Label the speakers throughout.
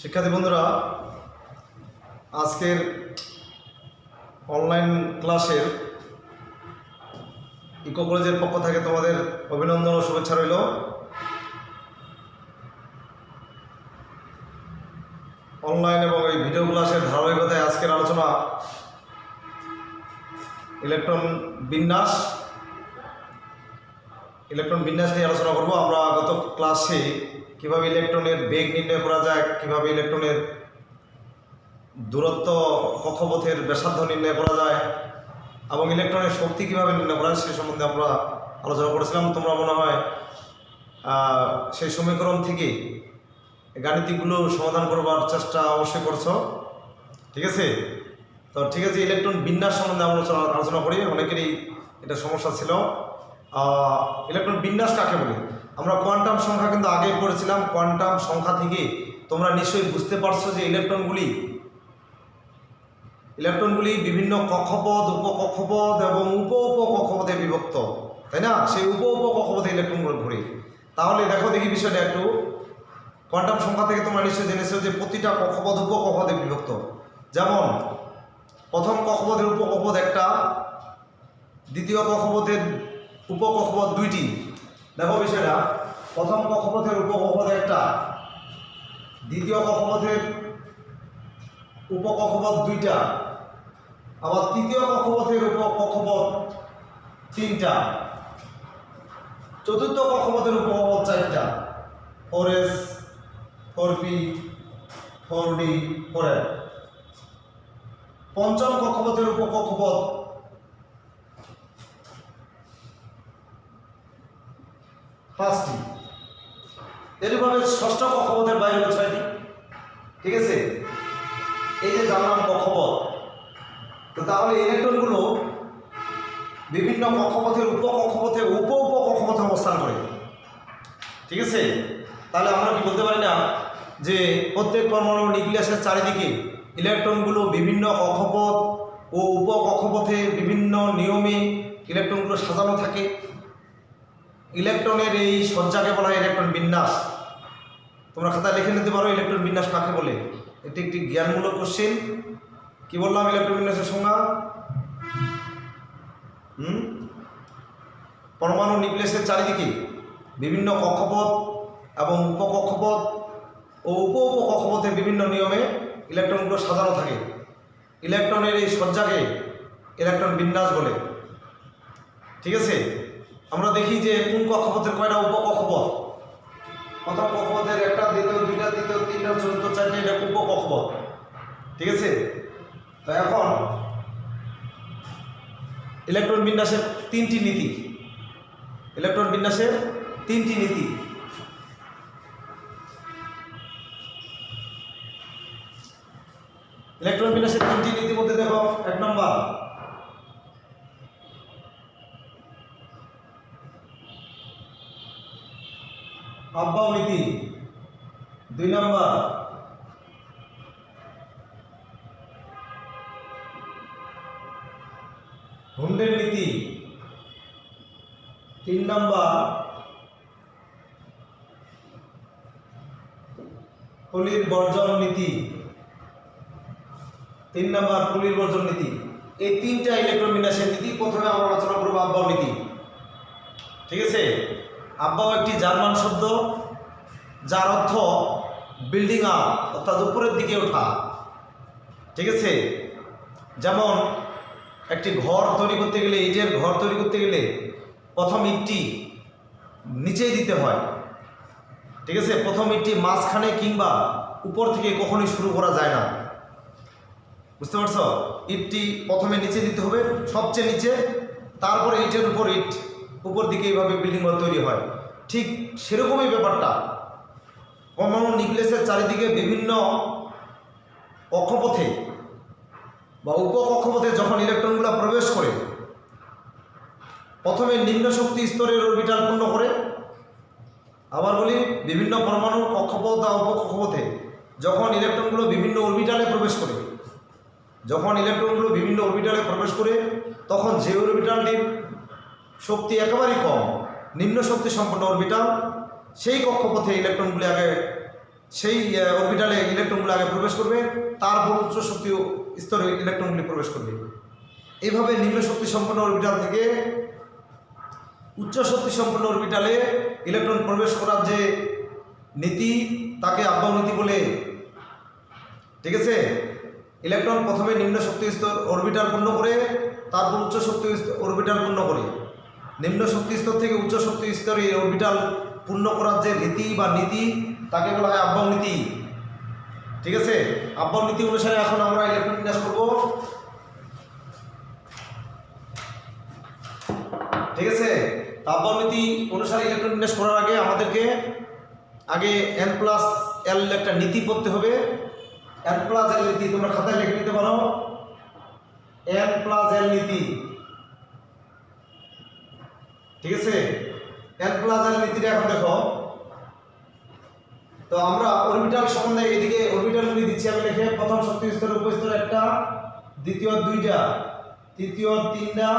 Speaker 1: শিক্ষার্থী বন্ধুরা, আজকের অনলাইন ক্লাসের ইকো কলেজের পক্ষ থেকে তোমাদের অভিনন্দন ও শুভেচ্ছা রইল। অনলাইন এবং এই ভিডিও ক্লাসের ধারাবাহিকতায় আজকের আলোচনা ইলেকট্রন বিন্যাস নিয়ে আলোচনা করব। আমরা গত ক্লাসে কিভাবে ইলেকট্রনের বেগ নির্ণয় করা যায়, কিভাবে ইলেকট্রনের দূরত্ব কক্ষপথের ব্যাসার্ধ নির্ণয় করা যায় এবং ইলেকট্রনের শক্তি কিভাবে নির্ণয় করা যায় সে সম্বন্ধে আমরা আলোচনা করেছিলাম। তোমরা মনে হয় সেই সমীকরণ থেকে গাণিতিকগুলো সমাধান করবার চেষ্টা অবশ্যই করছো, ঠিক আছে? তো ঠিক আছে, ইলেকট্রন বিন্যাস সম্বন্ধে আমরা আলোচনা করি। অনেকেরই এটা সমস্যা ছিল। ইলেকট্রন বিন্যাস কাকে বলে? আমরা কোয়ান্টাম সংখ্যা কিন্তু আগেই পড়েছিলাম। কোয়ান্টাম সংখ্যা থেকে তোমরা নিশ্চয়ই বুঝতে পারছো যে ইলেকট্রনগুলি বিভিন্ন কক্ষপথ, উপকক্ষপথ এবং উপকক্ষপথে বিভক্ত, তাই না? সেই উপকক্ষপথে ইলেকট্রনগুলো ঘুরে। তাহলে দেখি বিষয়টা একটু। কোয়ান্টাম সংখ্যা থেকে তোমরা নিশ্চয়ই জেনেছো যে প্রতিটা কক্ষপথ উপকক্ষপথে বিভক্ত। যেমন প্রথম কক্ষপথের উপকক্ষপথ একটা, দ্বিতীয় কক্ষপথের উপকক্ষপথ দুইটি। দেখো বিষয়টা, প্রথম কক্ষপথের উপকক্ষপথ একটা, দ্বিতীয় কক্ষপথের উপকক্ষপথ দুইটা, আবার তৃতীয় কক্ষপথের উপকক্ষপথ তিনটা, চতুর্থ কক্ষপথের উপকক্ষপথ চারটা, 4s 4p 4d 4f। পঞ্চম কক্ষপথের উপকক্ষপথ পাঁচটি। এরকমভাবে ষষ্ঠ কক্ষপথের বাইরে হলো 6টি, ঠিক আছে? এই যে জানলাম কক্ষপথ, তো তাহলে ইলেকট্রনগুলো বিভিন্ন কক্ষপথের উপকক্ষপথে উপকক্ষপথে অবস্থান করে, ঠিক আছে? তাহলে আমরা কি বলতে পারি না যে প্রত্যেক পরমাণু নিউক্লিয়াসের চারিদিকে ইলেকট্রনগুলো বিভিন্ন কক্ষপথ ও উপকক্ষপথে বিভিন্ন নিয়মে ইলেকট্রনগুলো সাজানো থাকে? ইলেকট্রনের এই সজ্জাকে বলা হয় ইলেকট্রন বিন্যাস। তোমরা খাতায় লিখে নিতে পারো ইলেকট্রন বিন্যাস কাকে বলে। এটি একটি জ্ঞানমূলক কোশ্চেন। কি বললাম ইলেকট্রন বিন্যাসের সংজ্ঞা? পরমাণু নিউক্লিয়াসের চারিদিকে বিভিন্ন কক্ষপথ এবং উপকক্ষপথ ও উপকক্ষপথে বিভিন্ন নিয়মে ইলেকট্রনগুলো সাজানো থাকে। ইলেকট্রনের এই সজ্জাকে ইলেকট্রন বিন্যাস বলে, ঠিক আছে? আমরা দেখি যে কোন কক্ষপথের কয়টা উপকক্ষপথ। প্রথম কক্ষপথের একটা, দ্বিতীয় দুইটা, তৃতীয় তিনটা, চতুর্থ চারটে, এটা উপকক্ষপথ, ঠিক আছে? তো এখন ইলেকট্রন বিন্যাসের তিনটি নীতি। ইলেকট্রন বিন্যাসের তিনটি নীতি। ইলেকট্রন বিন্যাসের তিনটি নীতির মধ্যে দেখো, 1 নম্বর আফবাও নীতি, 2 নম্বর হুন্ডের নীতি, 3 নম্বর পলির বর্জন নীতি, 3 নম্বর পলির বর্জন নীতি। এই তিনটা ইলেকট্রন বিন্যাসের নীতি। প্রথমে আমরা আলোচনা করবো আফবাও নীতি, ঠিক আছে? আফবাও একটি জার্মান শব্দ, যার অর্থ বিল্ডিং আপ, অর্থাৎ উপরের দিকে ওঠা, ঠিক আছে? যেমন একটি ঘর তৈরি করতে গেলে, ইটের ঘর তৈরি করতে গেলে প্রথম ইটটি নিচেই দিতে হয়, ঠিক আছে? প্রথম ইটটি মাঝখানে কিংবা উপর থেকে কখনোই শুরু করা যায় না, বুঝতে পারছো? ইটটি প্রথমে নিচে দিতে হবে, সবচেয়ে নিচে, তারপরে ইটের উপর ইট, উপর দিকে এইভাবে বিল্ডিং ঘর তৈরি হয়। ঠিক সেরকমই ব্যাপারটা পরমাণু নিউক্লিয়াসের চারিদিকে বিভিন্ন কক্ষপথে বা উপকক্ষপথে যখন ইলেকট্রনগুলো প্রবেশ করে, প্রথমে নিম্ন শক্তি স্তরের অরবিটাল পূর্ণ করে, আবার বলি বিভিন্ন পরমাণু কক্ষপথ বা উপকক্ষপথে যখন ইলেকট্রনগুলো বিভিন্ন অরবিটালে প্রবেশ করে, তখন যে অরবিটালটির শক্তি একেবারেই কম, নিম্ন শক্তি সম্পন্ন অরবিটাল, সেই কক্ষপথে ইলেকট্রনগুলি আগে সেই অরবিটালে ইলেকট্রনগুলো আগে প্রবেশ করবে, তারপর উচ্চ শক্তি স্তরে ইলেকট্রনগুলি প্রবেশ করবে। এইভাবে নিম্ন শক্তি সম্পন্ন অরবিটাল থেকে উচ্চ শক্তি সম্পন্ন অরবিটালে ইলেকট্রন প্রবেশ করার যে নীতি তাকে আব্বাও নীতি বলে। ঠিক আছে, ইলেকট্রন প্রথমে নিম্ন শক্তি স্তর অরবিটাল পূর্ণ করে, তারপর উচ্চ শক্তি অরবিটাল পূর্ণ করে। নিম্ন শক্তি স্তর থেকে উচ্চ শক্তি স্তরে অরবিটাল পূর্ণ করার যে রীতি বা নীতি তাকে বলা হয় আব্বাও নীতি। ঠিক আছে, আব্বাও নীতি অনুসারে এখন আমরা ইলেকট্রন বিন্যাস করব। ঠিক আছে, আব্বাও নীতি অনুসারে ইলেকট্রন বিন্যাস করার আগে আমাদেরকে আগে n+l একটা নীতি পড়তে হবে। n+l নীতি তোমরা খাতায় লিখে নিতে পারো। n+l নীতি, ঠিক আছে। n+l নীতিটা এখন দেখো তো আমরা অরবিটাল সম্বন্ধে এদিকে অরবিটালগুলি দিচ্ছি আমি লিখে। প্রথম শক্তি স্তর উপস্তর একটা, দ্বিতীয় দুইটা, তৃতীয় তিনটা,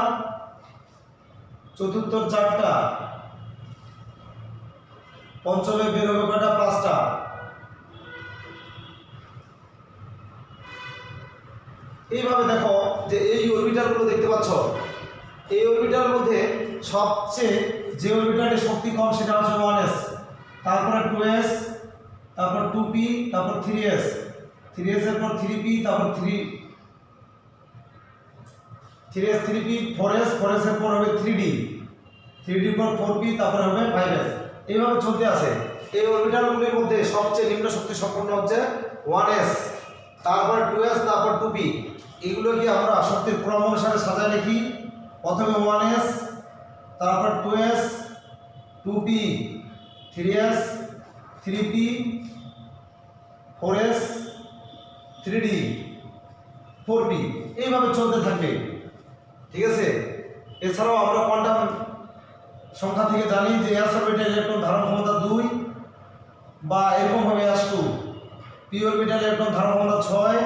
Speaker 1: চতুর্থ চারটা, পঞ্চমে বের হবে কয়টা? পাঁচটা। এইভাবে দেখো যে এই অরবিটালগুলো দেখতে পাচ্ছ, এই অরবিটালের মধ্যে সবচেয়ে যে অরবিটালের শক্তি কম সেটা হচ্ছে 1s, তারপরে 2s, তারপর 2p, তারপর 3s, 3s এর পর 3p, তারপর 3s 3p, 4s, 4s এর পর হবে 3d, 3d এর পর 4p, তারপর হবে 5s। এইভাবে চলতে আছে। এই অরবিটালগুলির মধ্যে সবচেয়ে নিম্ন শক্তি সম্পন্ন হচ্ছে 1s, তারপর 2s, তারপর 2p। এগুলো কি আমরা শক্তির ক্রম অনুসারে সাজায় লিখি। প্রথমে 1s, তারপর 2s, 2p, 3s, 3p, 4s, 3d, 4p, এইভাবে চলতে থাকবে। ঠিক আছে, এছাড়াও আমরা কোয়ান্টাম সংখ্যা থেকে জানি যে s অরবিটাল ইলেকট্রন ধারণ ক্ষমতা 2 বা এরকম হবে s2, p অরবিটাল ইলেকট্রন ধারণ ক্ষমতা 6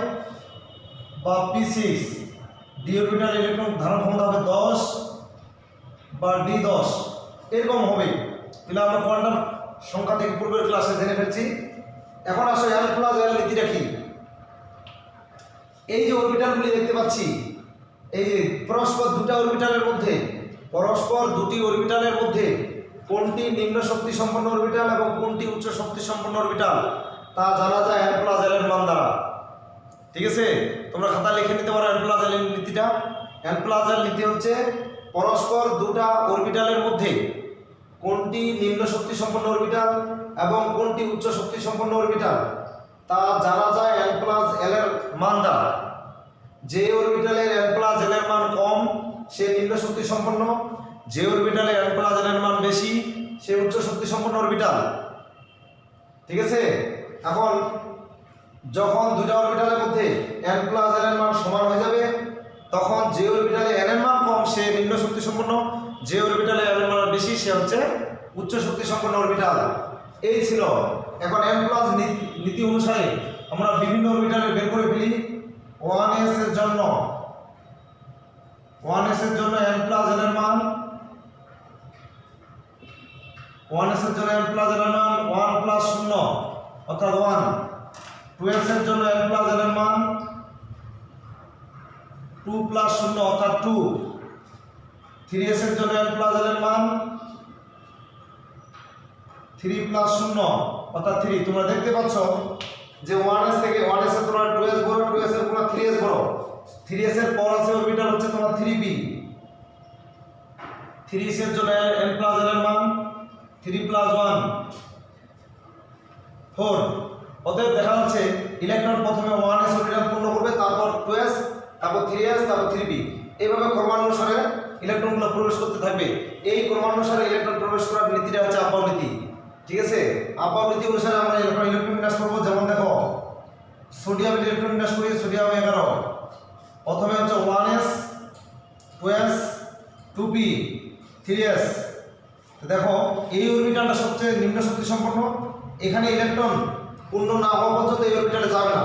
Speaker 1: বা p6, d অরবিটাল ইলেকট্রন ধারণ ক্ষমতা হবে 10 বা d10, এরকম হবে। এগুলো আমরা কোয়ান্টাম সংখ্যা থেকে পূর্বের ক্লাসে জেনে ফেলছি। এখন আসো n+l নীতিটা কি। এই যে অরবিটালগুলি দেখতে পাচ্ছি, এই যে পরস্পর দুটি অরবিটালের মধ্যে কোনটি নিম্ন শক্তি সম্পন্ন অরবিটাল এবং কোনটি উচ্চ শক্তি সম্পন্ন অরবিটাল তা জানা যায় n+l এর মান দ্বারা। ঠিক আছে, তোমরা খাতা লিখে নিতে পারো n+l এর নীতিটা। n+l নীতি হচ্ছে পরস্পর দুটা অরবিটালের মধ্যে কোনটি নিম্ন শক্তি সম্পন্ন অরবিটাল এবং কোনটি উচ্চ শক্তি সম্পন্ন অরবিটাল তা জানা যায় n+l এর মান দ্বারা। যে অরবিটালের n+l এর মান কম সে নিম্ন শক্তি সম্পন্ন, যে অরবিটালে n+l এর মান বেশি সে উচ্চ শক্তি সম্পন্ন অরবিটাল। ঠিক আছে, এখন যখন দুটো অরবিটালের মধ্যে n+l এর মান সমান হয়ে যাবে তখন যে অরবিটালে n এর মান কম সে নিম্ন শক্তি সম্পন্ন, যে অরবিটালে n এর মান বেশি সে হচ্ছে উচ্চ শক্তি সম্পন্ন অরবিটাল। এই ছিল। এখন n+ নীতি অনুসারে আমরা বিভিন্ন অরবিটালে বের করে ফেলি। 1s এর জন্য n+l এর মান 1 + 0 অর্থাৎ 1। 2s এর জন্য n+l এর মান 2 + 0 অর্থাৎ 2। 3s এর জন্য n+l এর মান 3 + 0 অর্থাৎ 3। তোমরা দেখতে পাচ্ছ যে 1s থেকে 1s এর তোমরা 2s বড়, 2s এর তোমরা 3s বড়। 3s এর পর আছে অরবিটাল হচ্ছে তোমার 3p। 3s এর জন্য n+l এর মান 3 + 1 4। অতএব দেখা যাচ্ছে ইলেকট্রন প্রথমে 1s অরবিটাল পূর্ণ করবে, তারপর 2s, তারপর 3s, তারপর 3p। এইভাবে ক্রমানুসারে ইলেকট্রনগুলো প্রবেশ করতে থাকবে। এই ক্রমানুসারে ইলেকট্রন প্রবেশ করার নীতিটা হচ্ছে আব্বাও নীতি। ঠিক আছে, আব্বাও নীতি অনুসারে আমরা ইলেকট্রন বিন্যাস করবো। যেমন দেখো সোডিয়াম ইলেকট্রন বিন্যাস করি। সোডিয়াম 11, প্রথমে হচ্ছে 1s, 2s, 2p, 3s। দেখো এই অরবিটালটা সবচেয়ে নিম্ন শক্তি সম্পন্ন। এখানে ইলেকট্রন পূর্ণ না হওয়া পর্যন্ত এই অরবিটালে যাবে না।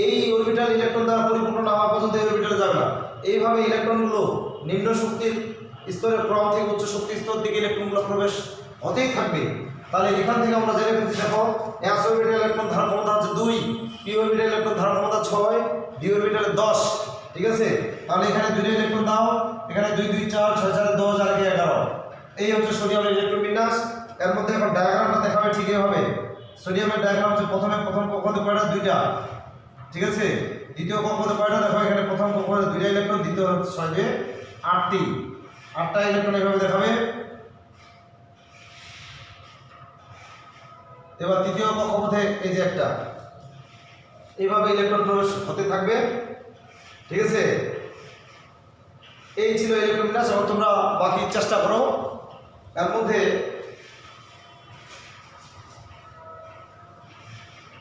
Speaker 1: এই অরবিটাল ইলেকট্রন দ্বারা পরিপূর্ণ না হওয়া পর্যন্ত এই অরবিটালে যাবে না। এইভাবে ইলেকট্রনগুলো নিম্ন শক্তির স্তরের ক্রম থেকে উচ্চ শক্তির স্তর দিকে ইলেকট্রনগুলো প্রবেশ হতেই থাকবে। তাহলে এখান থেকে আমরা জেনে ফেলছি, দেখো s অরবিটাল ইলেকট্রন ধারণ ক্ষমতা হচ্ছে 2, p অরবিটাল ইলেকট্রন ধারণ ক্ষমতা 6, d অরবিটালে 10। ঠিক আছে, তাহলে এখানে দুইটা ইলেকট্রন দাও, এখানে 2 2 4 6 4 10 আর 11। এই হচ্ছে সোডিয়ামের ইলেকট্রন বিন্যাস। এর মধ্যে এখন ডায়াগ্রামটা দেখাবে ঠিকই হবে। সোডিয়ামের ডায়াগ্রাম হচ্ছে প্রথম কক্ষপথে কয়টা? দুইটা। ঠিক আছে, দ্বিতীয় কক্ষপথে কয়টা? দেখো এখানে প্রথম কক্ষপথে দুইটা ইলেকট্রন, দ্বিতীয় হচ্ছে 6 দিয়ে 8টি, 8টা ইলেকট্রন এইভাবে দেখাবে। এবার তৃতীয় কক্ষপথে এই যে একটা, এইভাবে ইলেকট্রন প্রবেশ হতে থাকবে। ঠিক আছে, এই ছিল ইলেকট্রন বিন্যাস। এবং তোমরা বাকি চেষ্টা করো। এর মধ্যে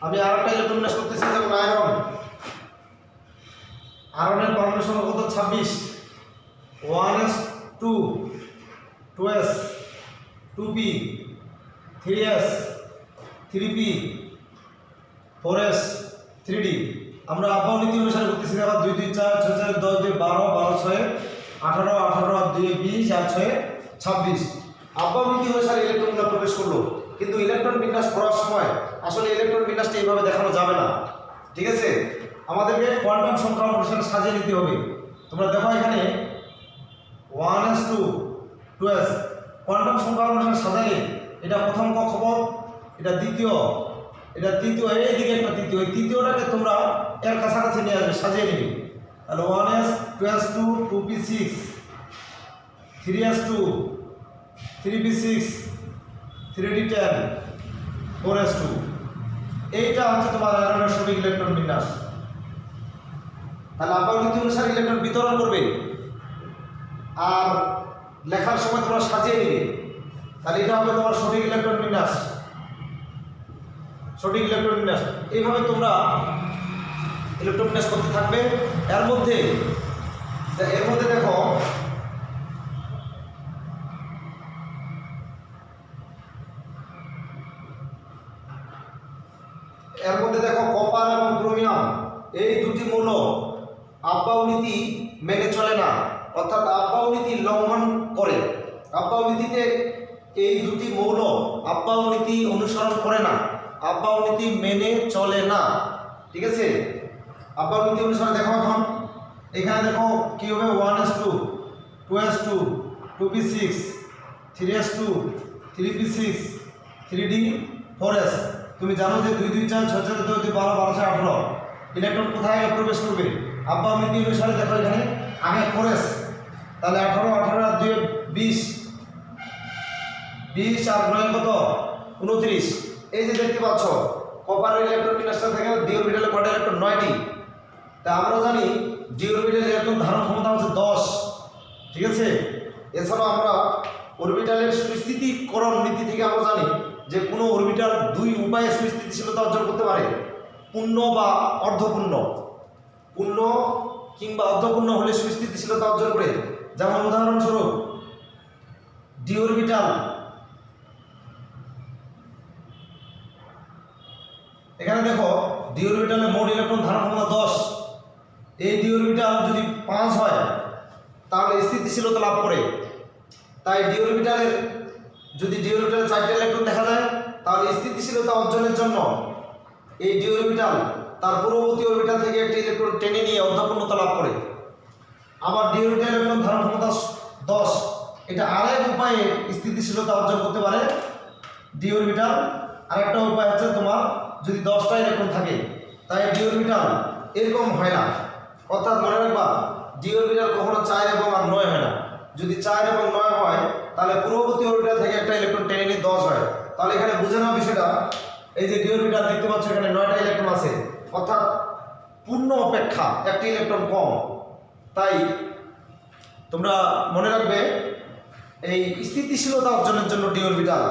Speaker 1: আমি আরেকটা ইলেকট্রন বিন্যাস করতেছি, যেমন আয়রন। আয়রনের পারমাণবিক সংখ্যা কত? 26। 1s2, 2s, 2p, 3s, 3p, 4s, 3d। আমরা আবহাওয়া নীতি অনুসারে করতেছি। দেখো 2 2 4 6 4 10 2 12 12 6 18 18 2 20 আর 6 26। আবহাওয়া নীতি অনুসারে ইলেকট্রনগুলো প্রবেশ করলো, কিন্তু ইলেকট্রন বিন্যাস করার সময় আসলে ইলেকট্রন বিন্যাসটা এইভাবে দেখানো যাবে না। ঠিক আছে, আমাদেরকে কোয়ান্টাম সংখ্যা অনুসারে সাজিয়ে নিতে হবে। তোমরা দেখো এখানে 1s2, 2s কোয়ান্টাম সংখ্যা অনুসারে সাজালে এটা প্রথম কক্ষপথ, এটা দ্বিতীয়, এটা তৃতীয়, এইদিকে একটা তৃতীয়। এই তৃতীয়টাকে তোমরা এর কাছাকাছি নিয়ে আসবে, সাজিয়ে নেবে। তাহলে 1s, 2s2, 2p6, 3s2, 3p6, 3d10, 4s2। এইটা হচ্ছে তোমার আয়রনের সঠিক ইলেকট্রন বিন্যাস। তাহলে আবহাওয়া নীতি অনুসারে ইলেকট্রন বিতরণ করবে আর লেখার সময় তোমরা সাজিয়ে নিবে। তাহলে এটা হবে তোমার সঠিক ইলেকট্রন বিন্যাস, সঠিক ইলেকট্রন বিন্যাস। এইভাবে তোমরা ইলেকট্রন বিন্যাস করতে থাকবে। এর মধ্যে দেখো কপার এবং ক্রোমিয়াম, এই দুটি মৌল আবহাওয়া নীতি মেনে চলে না, অর্থাৎ আবহাওয়া নীতি লঙ্ঘন করে। আবহাওয়া নীতিতে এই দুটি মৌল আবহাওয়া নীতি অনুসরণ করে না, আবহাওয়া নীতি মেনে চলে না। ঠিক আছে, আবহাওয়া নীতি অনুসারে দেখো এখন এখানে দেখো কি হবে? 1s2, 2s2, 2p6, 3s2, 3p6, 3d, 4s। তুমি জানো যে 2 2 4 6 4 2 2 12 12 18 ইলেকট্রন কোথায় আগে প্রবেশ করবে? আবহাওয়া নীতি অনুসারে দেখো এখানে আগে 4s, তাহলে 18 18 আর 2 20, 20 আর 9 কত? 29। এই যে দেখতে পাচ্ছ কপারের ইলেকট্রন বিন্যাসটা থেকে ডি অরবিটালে কয়টা ইলেকট্রন? 9টি। তা আমরা জানি ডি অরবিটালের ইলেকট্রন ধারণ ক্ষমতা হচ্ছে 10। ঠিক আছে, এছাড়াও আমরা অরবিটালের সুস্থিতিকরণ নীতি থেকে আমরা জানি যে কোনো অরবিটাল দুই উপায়ে সুস্থিতিশীলতা অর্জন করতে পারে, পূর্ণ বা অর্ধপূর্ণ। পূর্ণ কিংবা অর্ধপূর্ণ হলে সুস্থিতিশীলতা অর্জন করে। যেমন উদাহরণস্বরূপ ডি অরবিটাল, এখানে দেখো ডি অরবিটালে মোট ইলেকট্রন ধারণ ক্ষমতা 10। এই ডি অরবিটাল যদি 5 হয় তাহলে স্থিতিশীলতা লাভ করে। তাই ডি অরবিটালের যদি ডি অরবিটালে 4টা ইলেকট্রন দেখা যায় তাহলে স্থিতিশীলতা অর্জনের জন্য এই ডি অরবিটাল তার পূর্ববর্তী অরবিটাল থেকে একটি ইলেকট্রন টেনে নিয়ে অর্ধপূর্ণতা লাভ করে। আবার ডি অরবিটাল ইলেকট্রন ধারণ ক্ষমতা 10, এটা আরেক উপায়ে স্থিতিশীলতা অর্জন করতে পারে ডি অরবিটাল। আরেকটা উপায় হচ্ছে তোমার যদি 10টা ইলেকট্রন থাকে, তাই ডি অরবিটাল এরকম হয় না। অর্থাৎ মনে রাখবা ডি অরবিটাল কখনো 4 এবং 9 হয় না। যদি 4 এবং 9 হয় তাহলে পূর্ববর্তী অরবিটাল থেকে একটা ইলেকট্রন টেনে নিয়ে 10 হয়। তাহলে এখানে বুঝে নাও বিষয়টা। এই যে ডি অরবিটাল দেখতে পাচ্ছ এখানে 9টা ইলেকট্রন আছে, অর্থাৎ পূর্ণ অপেক্ষা একটি ইলেকট্রন কম। তাই তোমরা মনে রাখবে এই স্থিতিশীলতা অর্জনের জন্য ডি অরবিটাল,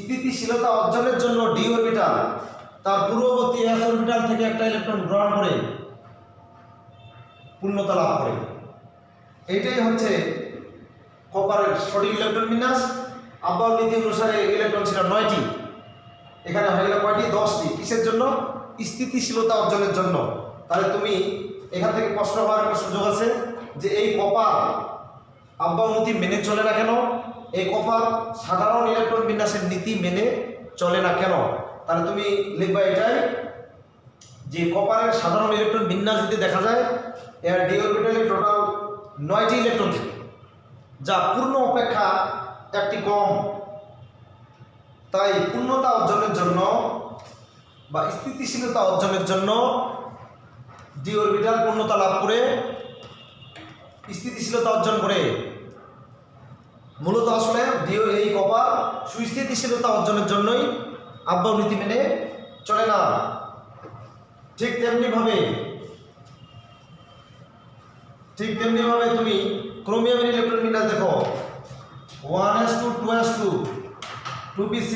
Speaker 1: স্থিতিশীলতা অর্জনের জন্য ডি অরবিটাল তার পূর্ববর্তী এস অরবিটাল থেকে একটা ইলেকট্রন গ্রহণ করে পূর্ণতা লাভ করে। এইটাই হচ্ছে কপারের সঠিক ইলেকট্রন বিন্যাস। আবহাওয়া নীতি অনুসারে ইলেকট্রন ছিল 9টি, এখানে হয়ে গেল কয়টি? 10টি। কিসের জন্য? স্থিতিশীলতা অর্জনের জন্য। তাহলে তুমি এখান থেকে প্রশ্ন হওয়ার একটা সুযোগ আছে যে এই কপার আবহাওয়া নীতি মেনে চলে না কেন? এই কপার সাধারণ ইলেকট্রন বিন্যাসের নীতি মেনে চলে না কেন? তাহলে তুমি লিখবা এটাই যে কপারের সাধারণ ইলেকট্রন বিন্যাস যদি দেখা যায় এর ডি অরবিটালে টোটাল 9টি ইলেকট্রন থাকে, যা পূর্ণ অপেক্ষা একটি কম। তাই পূর্ণতা অর্জনের জন্য বা স্থিতিশীলতা অর্জনের জন্য ডি অরবিটাল পূর্ণতা লাভ করে স্থিতিশীলতা অর্জন করে। মূলত আসলে এই কপার সুস্থিতিশীলতা অর্জনের জন্যই আব্বাও নীতি মেনে চলে না। ঠিক তেমনিভাবে তুমি ক্রোমিয়ামের ইলেকট্রন বিন্যাস দেখো 1s2 2s2 2p6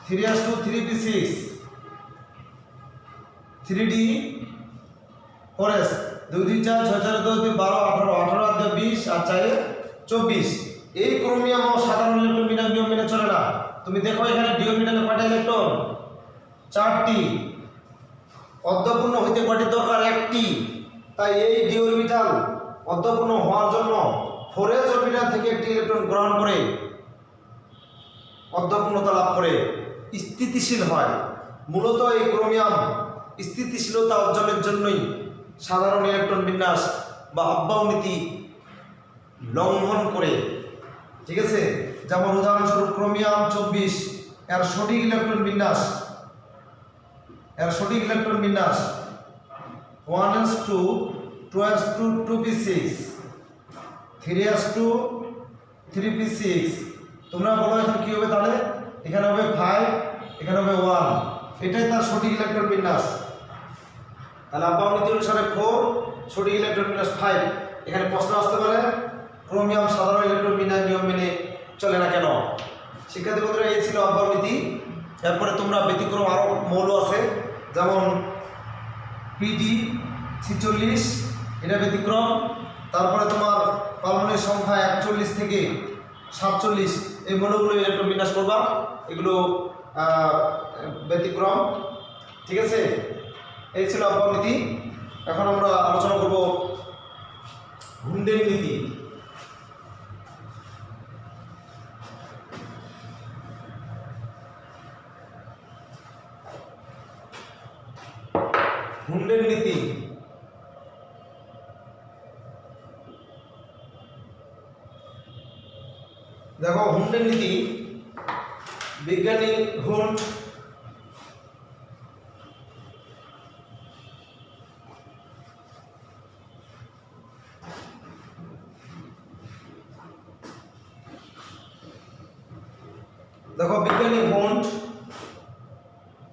Speaker 1: 3s2 3p6 3d 4s 2 2 4 6 4 10 12 18 18 আর 20 আর 4 24। এই ক্রোমিয়াম ও সাধারণ ইলেকট্রন বিন্যাস নিয়ম মেনে চলে না। তুমি দেখো এখানে ডি অরবিটালে কয়টা ইলেকট্রন? 4টি। অর্ধপূর্ণ হইতে কয়টি দরকার? 1টি। তাই এই ডি অরবিটাল অর্ধপূর্ণ হওয়ার জন্য 4s অরবিটাল থেকে একটি ইলেকট্রন গ্রহণ করে অর্ধপূর্ণতা লাভ করে স্থিতিশীল হয়। মূলত এই ক্রোমিয়াম স্থিতিশীলতা অর্জনের জন্যই সাধারণ ইলেকট্রন বিন্যাস বা আব্বাও নীতি লঙ্ঘন করে। ঠিক আছে, যেমন উদাহরণস্বরূপ ক্রোমিয়াম 24 এর সঠিক ইলেকট্রন বিন্যাস 1s2 2s2 2p6 3s2 3p6। তোমরা বলো এখন কি হবে? তাহলে এখানে হবে 5, এখানে হবে 1, এটাই তার সঠিক ইলেকট্রন বিন্যাস। তাহলে আব্বাও নীতি অনুসারে 4, সঠিক ইলেকট্রন বিন্যাস 5। এখানে প্রশ্ন আসতে পারে ক্রোমিয়াম সাধারণ ইলেকট্রন বিন্যাস নিয়ম মেনে চলে না কেন? শিক্ষার্থী বন্ধুরা, এই ছিল আব্বাও নীতি। এরপরে তোমরা ব্যতিক্রম আরও মৌল আছে, যেমন পিডি 46, এটা ব্যতিক্রম। তারপরে তোমার পারমাণবিক সংখ্যা 41 থেকে 47, এই মৌলগুলো ইলেকট্রন বিন্যাস করবা, এগুলো ব্যতিক্রম। ঠিক আছে, এই ছিল আব্বাও নীতি। এখন আমরা আলোচনা করব হুন্ডের নীতি। হুন্ডের নীতি দেখো, হুন্ডের নীতি বিজ্ঞানী হুন্ড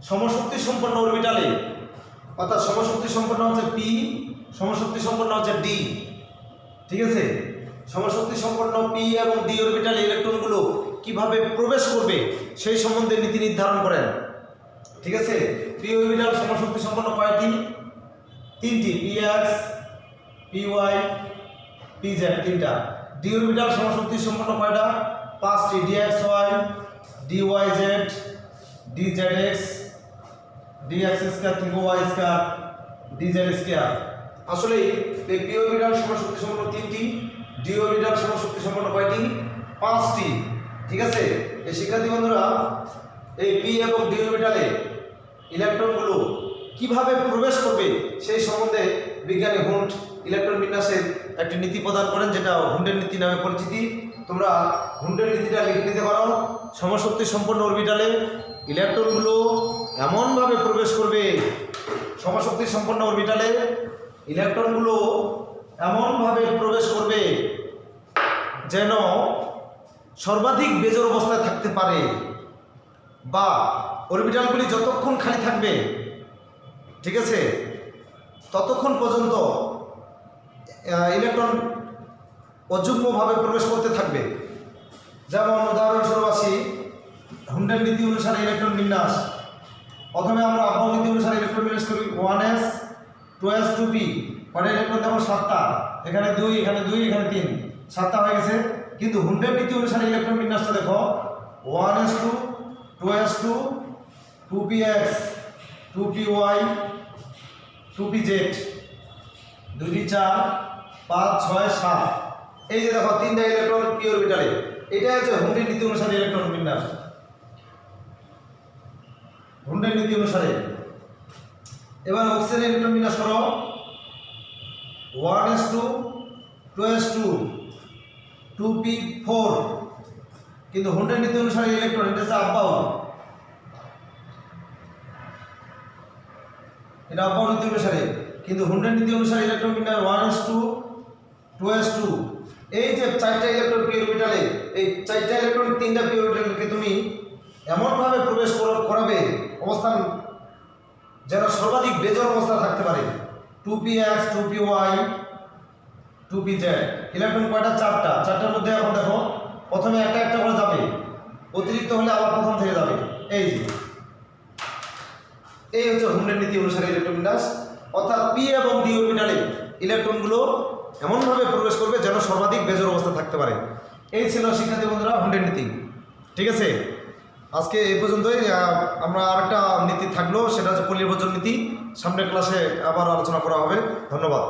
Speaker 1: সমশক্তি সম্পন্ন অরবিটালে, অর্থাৎ সমশক্তি সম্পন্ন হচ্ছে পি, সমশক্তি সম্পন্ন হচ্ছে ডি। ঠিক আছে, সমশক্তি সম্পন্ন পি এবং ডি অরবিটালে ইলেকট্রনগুলো কিভাবে প্রবেশ করবে সেই সম্বন্ধে নীতি নির্ধারণ করেন। ঠিক আছে, পি অরবিটাল সমশক্তি সম্পন্ন কয়টি? 3টি, px py pz 3টা। ডি অরবিটাল সমশক্তি সম্পন্ন কয়টা? 5টি, dxy dyz dzx dx square থেকে y স্কয়ার dz স্কয়ার। আসলে এই পি অরবিটাল সমশক্তি সম্পন্ন 3টি, ডি অরবিটাল সমশক্তি সম্পন্ন কয়টি? 5টি। ঠিক আছে, এই শিক্ষার্থী বন্ধুরা, এই পি এবং ডি অরবিটালে ইলেকট্রনগুলো কিভাবে প্রবেশ করবে সেই সম্বন্ধে বিজ্ঞানী হুন্ড ইলেকট্রন বিন্যাসের একটি নীতি প্রদান করেন, যেটা হুন্ডের নীতি নামে পরিচিতি। তোমরা হুন্ডের নীতিটা লিখে নিতে পারো। সমশক্তি সম্পন্ন অরবিটালে ইলেকট্রনগুলো এমনভাবে প্রবেশ করবে, সমশক্তি সম্পন্ন অরবিটালে ইলেকট্রনগুলো এমনভাবে প্রবেশ করবে যেন সর্বাধিক বেজোড় অবস্থায় থাকতে পারে, বা অরবিটালগুলি যতক্ষণ খালি থাকবে, ঠিক আছে, ততক্ষণ পর্যন্ত ইলেকট্রন অযুগ্মভাবে প্রবেশ করতে থাকবে। যেমন উদাহরণস্বরূপ আসি হুন্ডের নীতি অনুসারে ইলেকট্রন বিন্যাস। প্রথমে আমরা আব্বাও নীতি অনুসারে ইলেকট্রন বিন্যাস করি 1s 2s 2p। কয়টা ইলেকট্রন? দেখো 7টা, এখানে 2, এখানে 2, এখানে 3, 7টা হয়ে গেছে। কিন্তু হুন্ডের নীতি অনুসারে ইলেকট্রন বিন্যাসটা দেখো 1s2 2s2 2px 2py 2pz 2 2 4 5 6 7। এই যে দেখো 3টা ইলেকট্রন পি অরবিটালে, এটা হচ্ছে হুন্ডের নীতি অনুসারে ইলেকট্রন বিন্যাস। হুন্ডের নীতি অনুসারে এবার অক্সিজেনের ইলেকট্রন বিন্যাস করো 1s2 2s2 2p4, কিন্তু হুন্ডের নীতি অনুসারে ইলেকট্রন এটা হচ্ছে আব্বাও, এটা আব্বাও নীতি অনুসারে, কিন্তু হুন্ডের নীতি অনুসারে ইলেকট্রন বিন্যাস 1s2 2s2। এই যে চারটা ইলেকট্রন পি অরবিটালে, এই চারটা ইলেকট্রন তিনটা পি অরবিটালকে তুমি এমনভাবে প্রবেশ করাবে অবস্থান যেন সর্বাধিক বেজোড় অবস্থা থাকতে পারে। 2px 2py 2pz ইলেকট্রন কয়টা? চারটা। চারটার মধ্যে এখন দেখো প্রথমে একটা একটা করে যাবে, অতিরিক্ত হলে আবার প্রথম থেকে যাবে। এই যে এই হচ্ছে হুন্ডের নীতি অনুসারে ইলেকট্রন বিন্যাস, অর্থাৎ পি এবং ডি অরবিটালে ইলেকট্রনগুলো এমনভাবে প্রবেশ করবে যেন সর্বাধিক বেজোড় অবস্থা থাকতে পারে। এই ছিল শিক্ষার্থী বন্ধুরা হুন্ডের নীতি। ঠিক আছে, আজকে এই পর্যন্তই। আমরা আরেকটা নীতি থাকলো, সেটা হচ্ছে পরিবর্তন নীতি। সামনের ক্লাসে আবার আলোচনা করা হবে। ধন্যবাদ।